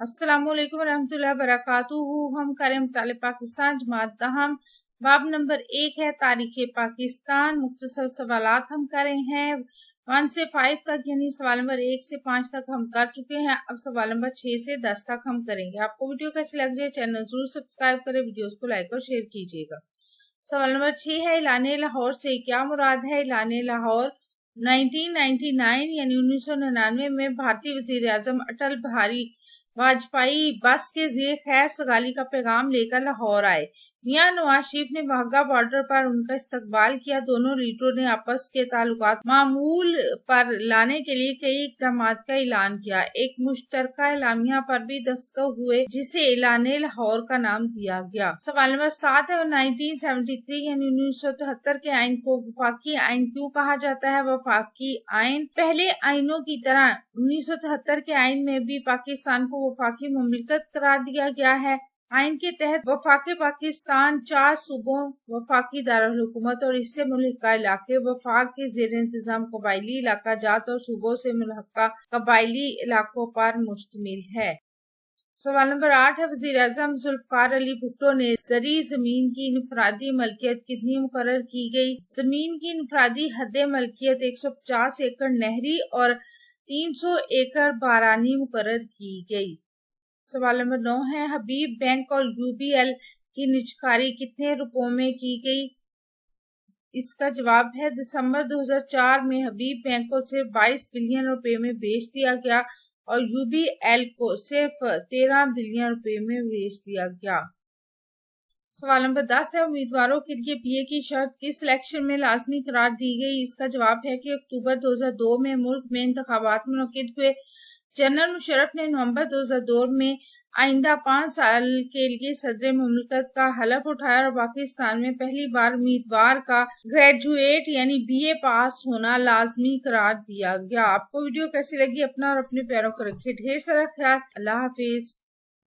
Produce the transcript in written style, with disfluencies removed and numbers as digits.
अस्सलाम वालेकुम रहमतुल्लाहि वबरकातुहू। हम करें मुतालिब पाकिस्तान जमात दहम बाब नंबर 1 है तारीख पाकिस्तान। मुख्तसर सवालात हम कर रहे हैं 1 से 5 तक, यानी सवाल नंबर 1 से 5 तक हम कर चुके हैं। अब सवाल नंबर 6 से 10 तक हम करेंगे। आपको वीडियो कैसी लग रही है, चैनल जरूर सब्सक्राइब करें, वीडियोस को लाइक और शेयर कीजिएगा। सवाल नंबर 6 है ऐलान लाहौर से क्या मुराद है। ऐलान लाहौर 1999 यानी 1999 में भारतीय वजीर आजम अटल बिहारी वाजपेयी बस के ज़ेर खैर सगाली का पैगाम लेकर लाहौर आए। मियां नवाज शरीफ ने वाघा बॉर्डर पर उनका इस्तकबाल किया। दोनों लीडरों ने आपस के ताल्लुकात मामूल पर लाने के लिए कई इक़दाम का ऐलान किया। एक मुश्तरका एलामिया पर भी दस्तखत हुए जिसे ऐलान लाहौर का नाम दिया गया। सवाल नंबर 7 है 1973 यानी 1973 के आइन को वफाकी आइन क्यों कहा जाता है। वफाकी आइन पहले आइनों की तरह 1973 के आइन में भी पाकिस्तान को वफाकी मुमलिकत करार दिया गया है। आइन के तहत वफाकी पाकिस्तान 4 सूबों, वफाकी दारुल हुकूमत और इससे मुल्हिका इलाके, वफाक के जेर इंतजाम कबायली इलाका जात और सूबों से मुल्हिका कबायली इलाकों पर मुश्तमिल है। सवाल नंबर 8 है वजीर आजम जुल्फकार अली भुट्टो ने ज़री जमीन की इनफरादी मलकियत कितनी मुकर्रर की गई। जमीन की इनफरादी हद मलकियत 150 एकड़ नहरी और 300 एकड़ बारानी मुकर्रर की गई। सवाल नंबर 9 है हबीब बैंक और यूबीएल की निजकारी कितने रुपयों में की गई। इसका जवाब है दिसंबर 2004 में हबीब बैंक को सिर्फ 22 बिलियन रुपए में बेच दिया गया और यूबीएल को सिर्फ 13 बिलियन रुपए में बेच दिया गया। सवाल नंबर 10 है उम्मीदवारों के लिए बीए की शर्त किस इलेक्शन में लाजमी करार दी गई। इसका जवाब है कि अक्टूबर 2002 में मुल्क में इंतखाबात मुनक्किद हुए। जनरल मुशर्रफ ने नवंबर 2002 में आइंदा 5 साल के लिए सदर मुमलिकत का हलफ उठाया और पाकिस्तान में पहली बार उम्मीदवार का ग्रेजुएट यानी बीए पास होना लाजमी करार दिया गया। आपको वीडियो कैसी लगी, अपना और अपने प्यारों को रखिए ढेर सारा ख्याल। अल्लाह हाफिज।